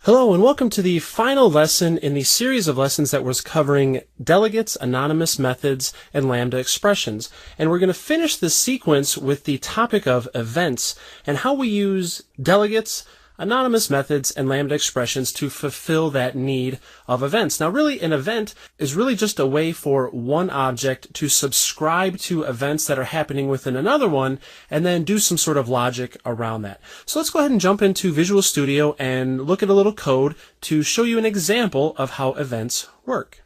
Hello and welcome to the final lesson in the series of lessons that was covering delegates, anonymous methods, and lambda expressions. And we're going to finish this sequence with the topic of events and how we use delegates, anonymous methods, and lambda expressions to fulfill that need of events. Now really an event is really just a way for one object to subscribe to events that are happening within another one and then do some sort of logic around that. So let's go ahead and jump into Visual Studio and look at a little code to show you an example of how events work.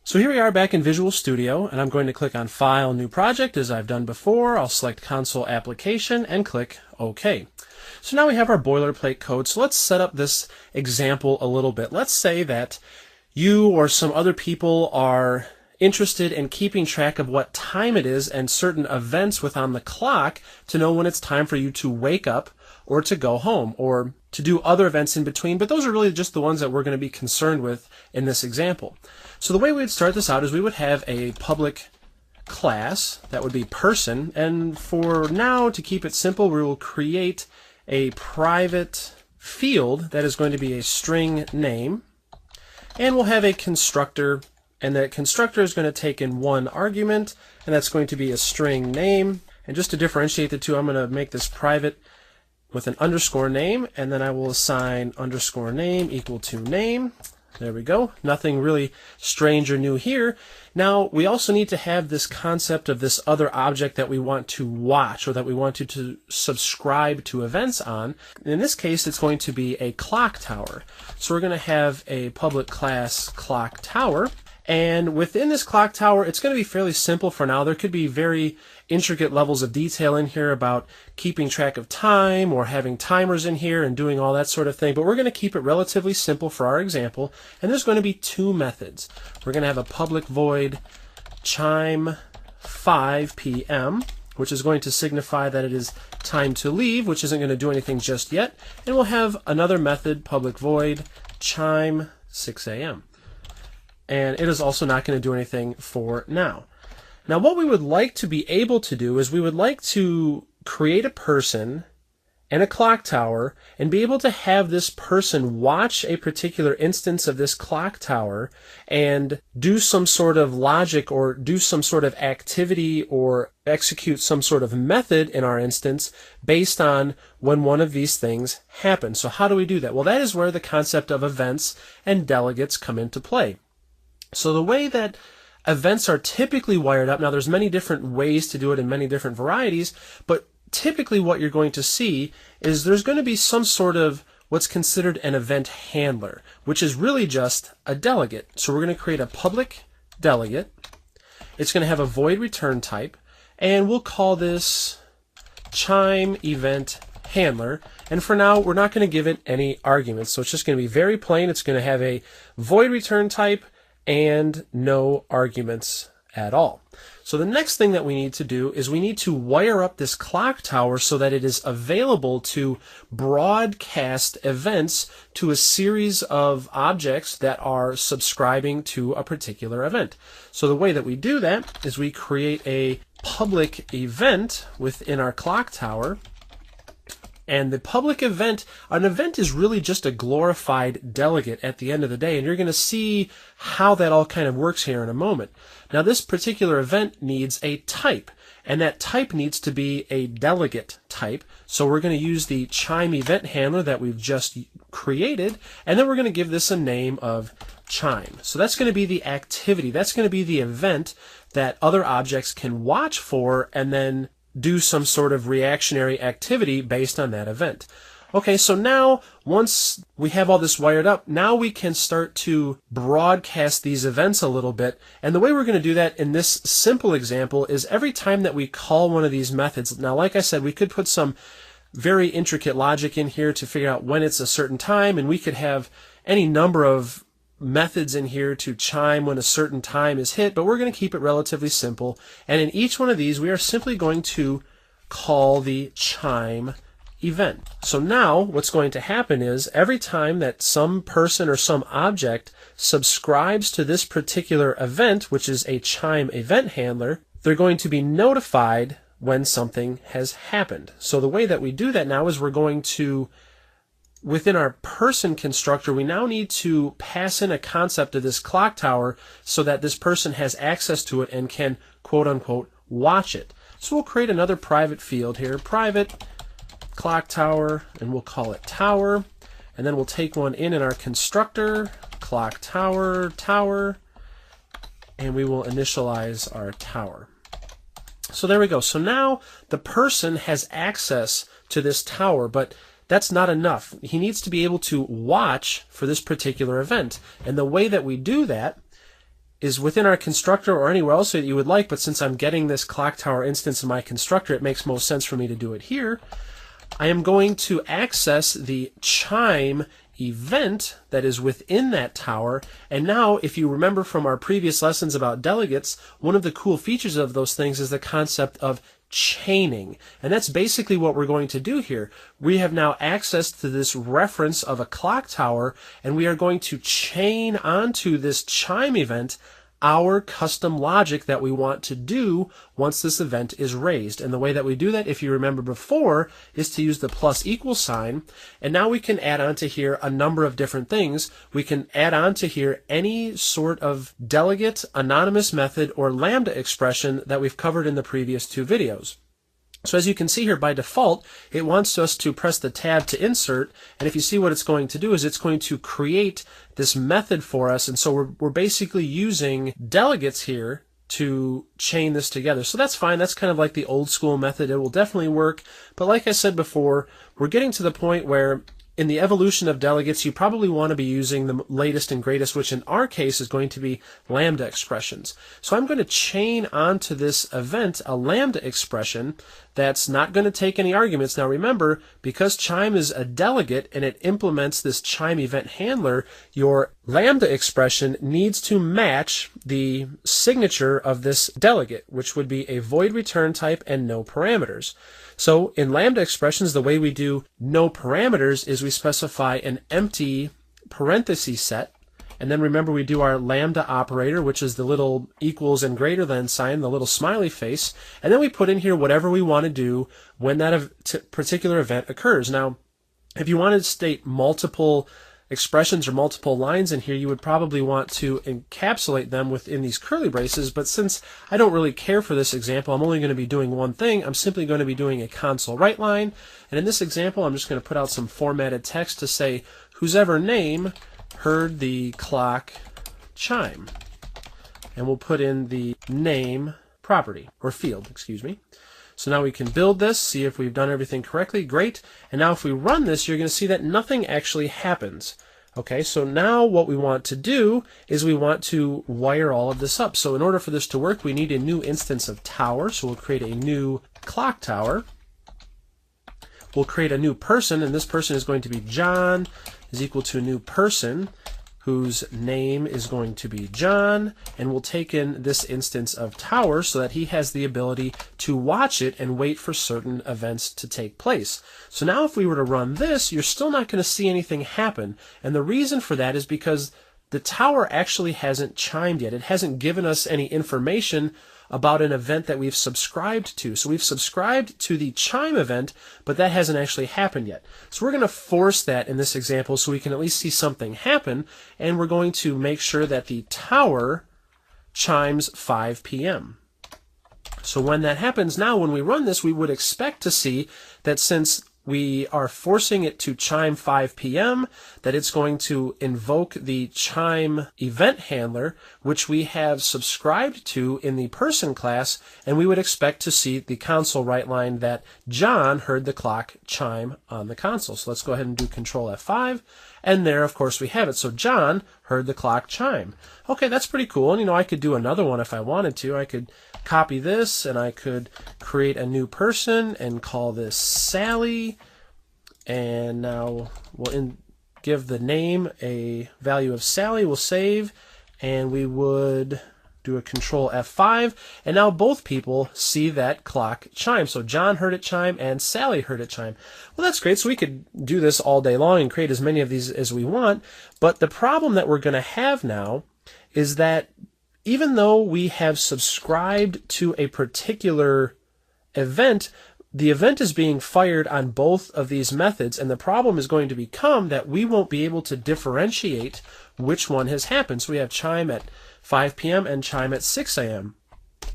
So here we are back in Visual Studio, and I'm going to click on File, New Project as I've done before. I'll select Console Application and click OK. So now we have our boilerplate code. So let's set up this example a little bit. Let's say that you or some other people are interested in keeping track of what time it is and certain events within the clock to know when it's time for you to wake up or to go home or to do other events in between, but those are really just the ones that we're going to be concerned with in this example. So the way we would start this out is we would have a public class that would be person, and for now, to keep it simple, we will create a private field that is going to be a string name, and we'll have a constructor, and that constructor is going to take in one argument, and that's going to be a string name. And just to differentiate the two, I'm going to make this private with an underscore name, and then I will assign underscore name equal to name. There we go. Nothing really strange or new here. Now, we also need to have this concept of this other object that we want to watch or that we want to subscribe to events on. In this case, it's going to be a clock tower. So we're going to have a public class clock tower. And within this clock tower, it's going to be fairly simple for now. There could be very intricate levels of detail in here about keeping track of time or having timers in here and doing all that sort of thing. But we're going to keep it relatively simple for our example. And there's going to be two methods. We're going to have a public void chime 5 p.m., which is going to signify that it is time to leave, which isn't going to do anything just yet. And we'll have another method, public void chime 6 a.m. And it is also not going to do anything for now. Now what we would like to be able to do is we would like to create a person and a clock tower and be able to have this person watch a particular instance of this clock tower and do some sort of logic or do some sort of activity or execute some sort of method in our instance based on when one of these things happens. So how do we do that? Well, that is where the concept of events and delegates come into play. So the way that events are typically wired up, now there's many different ways to do it in many different varieties, but typically what you're going to see is there's going to be some sort of what's considered an event handler, which is really just a delegate. So we're going to create a public delegate. It's going to have a void return type, and we'll call this chime event handler. And for now, we're not going to give it any arguments. So it's just going to be very plain. It's going to have a void return type and no arguments at all. So the next thing that we need to do is we need to wire up this clock tower so that it is available to broadcast events to a series of objects that are subscribing to a particular event. So the way that we do that is we create a public event within our clock tower. And the public event, an event is really just a glorified delegate at the end of the day. And you're going to see how that all kind of works here in a moment. Now, this particular event needs a type, and that type needs to be a delegate type. So we're going to use the chime event handler that we've just created, and then we're going to give this a name of chime. So that's going to be the activity. That's going to be the event that other objects can watch for and then do some sort of reactionary activity based on that event. Okay, so now once we have all this wired up, now we can start to broadcast these events a little bit. And the way we're going to do that in this simple example is every time that we call one of these methods, now like I said, we could put some very intricate logic in here to figure out when it's a certain time, and we could have any number of methods in here to chime when a certain time is hit, but we're going to keep it relatively simple. And in each one of these, we are simply going to call the chime event. So now what's going to happen is every time that some person or some object subscribes to this particular event, which is a chime event handler, they're going to be notified when something has happened. So the way that we do that now is we're going to within our person constructor, we now need to pass in a concept of this clock tower so that this person has access to it and can, quote unquote, watch it. So we'll create another private field here, private clock tower, and we'll call it tower. And then we'll take one in our constructor, clock tower, tower, and we will initialize our tower. So there we go. So now the person has access to this tower, but that's not enough. He needs to be able to watch for this particular event. And the way that we do that is within our constructor or anywhere else that you would like, but since I'm getting this clock tower instance in my constructor, it makes most sense for me to do it here. I am going to access the chime event that is within that tower. And now, if you remember from our previous lessons about delegates, one of the cool features of those things is the concept of chaining. And that's basically what we're going to do here. We have now access to this reference of a clock tower, and we are going to chain onto this chime event our custom logic that we want to do once this event is raised. And the way that we do that, if you remember before, is to use the plus equal sign. And now we can add on to here a number of different things. We can add on to here any sort of delegate, anonymous method, or lambda expression that we've covered in the previous two videos. So as you can see here, by default, it wants us to press the tab to insert, and if you see what it's going to do is it's going to create this method for us, and so we're basically using delegates here to chain this together. So that's fine. That's kind of like the old school method. It will definitely work, but like I said before, we're getting to the point where in the evolution of delegates, you probably want to be using the latest and greatest, which in our case is going to be lambda expressions. So I'm going to chain onto this event a lambda expression that's not going to take any arguments. Now remember, because chime is a delegate and it implements this chime event handler, your lambda expression needs to match the signature of this delegate, which would be a void return type and no parameters. So in lambda expressions, the way we do no parameters is we specify an empty parenthesis set. And then remember, we do our lambda operator, which is the little equals and greater than sign, the little smiley face. And then we put in here whatever we want to do when that particular event occurs. Now, if you wanted to state multiple expressions or multiple lines in here, you would probably want to encapsulate them within these curly braces, but since I don't really care for this example, I'm only going to be doing one thing. I'm simply going to be doing a console write line, and in this example I'm just going to put out some formatted text to say whosever name heard the clock chime, and we'll put in the name property, or field, excuse me. So now we can build this, see if we've done everything correctly. Great. And now if we run this, you're going to see that nothing actually happens. Okay, so now what we want to do is we want to wire all of this up. So in order for this to work, we need a new instance of tower. So we'll create a new clock tower. We'll create a new person, and this person is going to be John, is equal to a new person whose name is going to be John, and we'll take in this instance of tower so that he has the ability to watch it and wait for certain events to take place. So now if we were to run this, you're still not going to see anything happen, and the reason for that is because the tower actually hasn't chimed yet. It hasn't given us any information about an event that we've subscribed to. So we've subscribed to the chime event, but that hasn't actually happened yet. So we're going to force that in this example so we can at least see something happen, and we're going to make sure that the tower chimes 5 p.m. So when that happens, now when we run this, we would expect to see that since we are forcing it to chime 5 p.m., that it's going to invoke the chime event handler, which we have subscribed to in the person class, and we would expect to see the console write line that John heard the clock chime on the console. So let's go ahead and do Control F5, and there, of course, we have it. So John heard the clock chime. Okay, that's pretty cool. And, you know, I could do another one if I wanted to. I could copy this, and I could create a new person and call this Sally, and now we'll give the name a value of Sally. We'll save, and we would do a Control F5, and now both people see that clock chime. So John heard it chime and Sally heard it chime. Well, that's great. So we could do this all day long and create as many of these as we want, but the problem that we're going to have now is that even though we have subscribed to a particular event, the event is being fired on both of these methods, and the problem is going to become that we won't be able to differentiate which one has happened. So we have chime at 5 p.m. and chime at 6 a.m.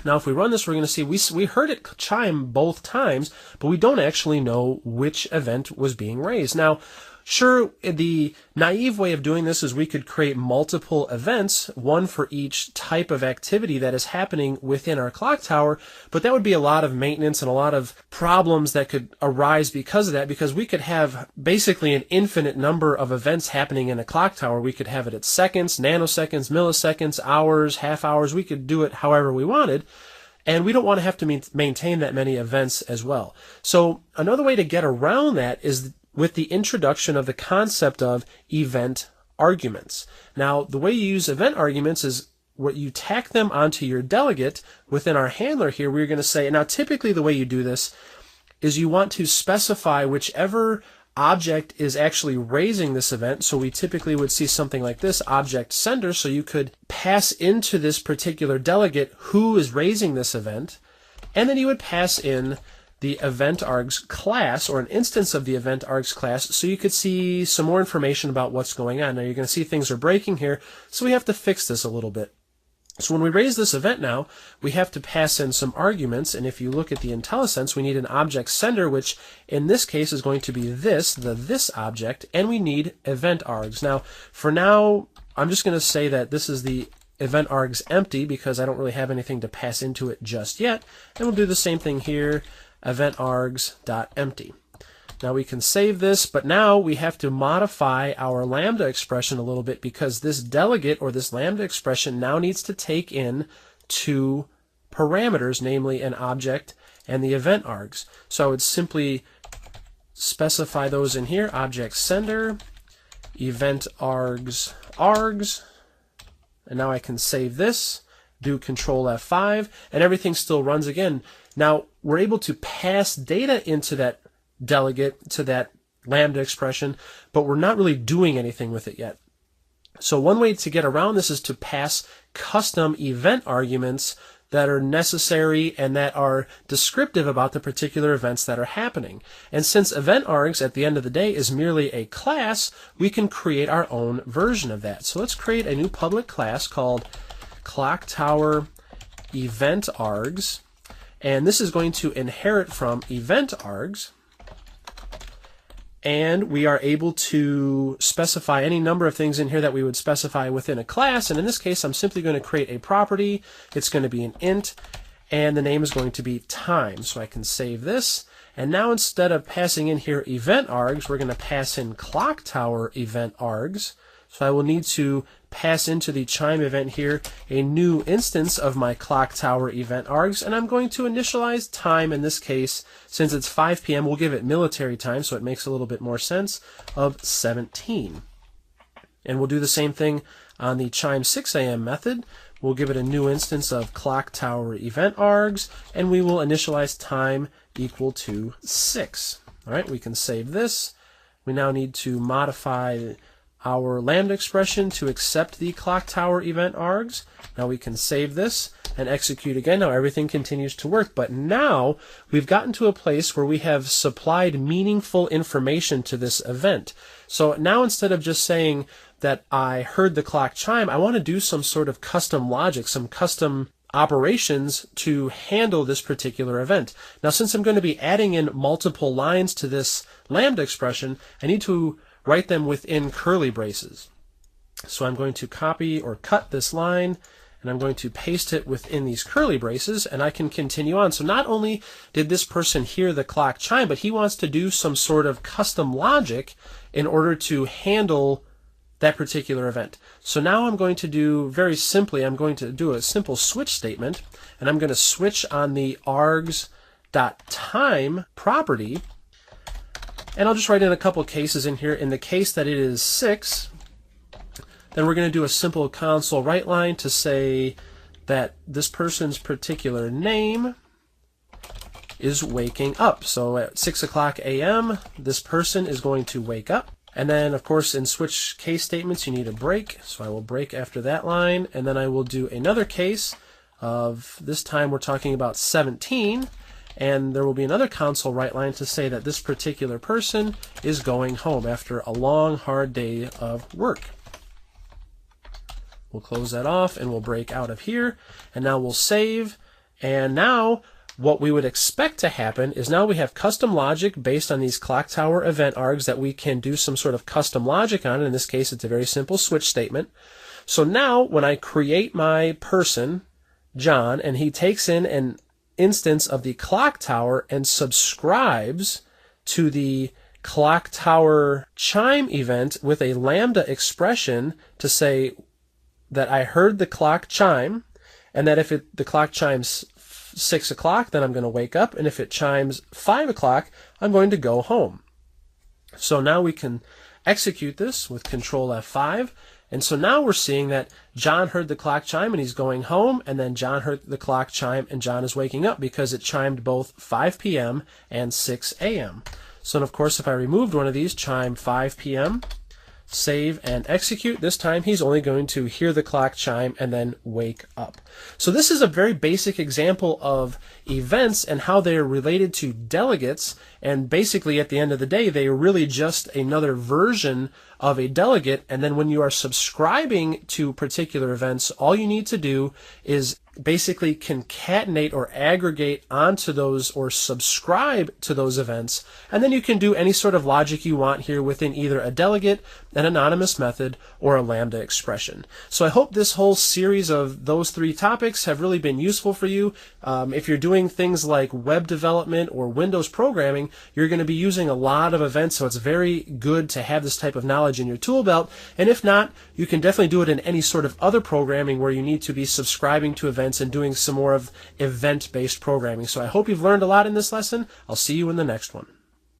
Now if we run this, we're going to see we heard it chime both times, but we don't actually know which event was being raised. Now, sure, the naive way of doing this is we could create multiple events, one for each type of activity that is happening within our clock tower, but that would be a lot of maintenance and a lot of problems that could arise because of that, because we could have basically an infinite number of events happening in a clock tower. We could have it at seconds, nanoseconds, milliseconds, hours, half hours. We could do it however we wanted. And we don't want to have to maintain that many events as well. So another way to get around that is with the introduction of the concept of event arguments. Now, the way you use event arguments is what you tack them onto your delegate. Within our handler here, we're going to say, now typically the way you do this is you want to specify whichever object is actually raising this event. So we typically would see something like this, object sender. So you could pass into this particular delegate who is raising this event, and then you would pass in the event args class, or an instance of the event args class, so you could see some more information about what's going on. Now you're going to see things are breaking here, so we have to fix this a little bit. So when we raise this event now, we have to pass in some arguments, and if you look at the IntelliSense, we need an object sender, which in this case is going to be this object, and we need event args. Now, for now, I'm just going to say that this is the event args empty because I don't really have anything to pass into it just yet, and we'll do the same thing here. Event args.empty. Now we can save this, but now we have to modify our lambda expression a little bit because this delegate or this lambda expression now needs to take in two parameters, namely an object and the event args. So I would simply specify those in here, object sender, event args, and now I can save this, do Control F5, and everything still runs again. Now, we're able to pass data into that delegate, to that lambda expression, but we're not really doing anything with it yet. So one way to get around this is to pass custom event arguments that are necessary and that are descriptive about the particular events that are happening. And since event args at the end of the day is merely a class, we can create our own version of that. So let's create a new public class called Clock Tower Event Args. And this is going to inherit from event args, and we are able to specify any number of things in here that we would specify within a class, and in this case I'm simply going to create a property. It's going to be an int, and the name is going to be time. So I can save this, and now instead of passing in here event args, we're going to pass in clock tower event args. So I will need to pass into the chime event here a new instance of my clock tower event args, and I'm going to initialize time in this case. Since it's 5 p.m., we'll give it military time, so it makes a little bit more sense, of 17. And we'll do the same thing on the chime 6 a.m. method. We'll give it a new instance of clock tower event args, and we will initialize time equal to 6. All right, we can save this. We now need to modify our lambda expression to accept the clock tower event args. Now we can save this and execute again. Now everything continues to work, but now we've gotten to a place where we have supplied meaningful information to this event. So now instead of just saying that I heard the clock chime, I want to do some sort of custom logic, some custom operations to handle this particular event. Now since I'm going to be adding in multiple lines to this lambda expression, I need to write them within curly braces. So I'm going to copy or cut this line, and I'm going to paste it within these curly braces, and I can continue on. So not only did this person hear the clock chime, but he wants to do some sort of custom logic in order to handle that particular event. So now I'm going to do, very simply, I'm going to do a simple switch statement, and I'm going to switch on the args.time property. And I'll just write in a couple cases in here. In the case that it is 6, then we're going to do a simple console write line to say that this person's particular name is waking up. So at 6 o'clock a.m., this person is going to wake up. And then, of course, in switch case statements, you need a break. So I will break after that line, and then I will do another case of, this time we're talking about 17. and there will be another console write line to say that this particular person is going home after a long, hard day of work. We'll close that off and we'll break out of here, and now we'll save. And now what we would expect to happen is now we have custom logic based on these clock tower event args that we can do some sort of custom logic on. In this case, it's a very simple switch statement. So now when I create my person, John, and he takes in an instance of the clock tower and subscribes to the clock tower chime event with a lambda expression to say that I heard the clock chime, and that if the clock chimes 6 o'clock, then I'm going to wake up, and if it chimes 5 o'clock, I'm going to go home. So now we can execute this with Control F5, and so now we're seeing that John heard the clock chime and he's going home, and then John heard the clock chime and John is waking up because it chimed both 5 p.m. and 6 a.m. So of course, if I removed one of these, chime 5 p.m., save and execute, this time he's only going to hear the clock chime and then wake up. So this is a very basic example of events and how they are related to delegates, and basically at the end of the day they are really just another version of a delegate. And then when you are subscribing to particular events, all you need to do is basically concatenate or aggregate onto those or subscribe to those events, and then you can do any sort of logic you want here within either a delegate, an anonymous method, or a lambda expression. So I hope this whole series of those three topics have really been useful for you. If you're doing things like web development or Windows programming, you're going to be using a lot of events, so it's very good to have this type of knowledge in your tool belt. And if not, you can definitely do it in any sort of other programming where you need to be subscribing to events and doing some more of event-based programming. So I hope you've learned a lot in this lesson. I'll see you in the next one.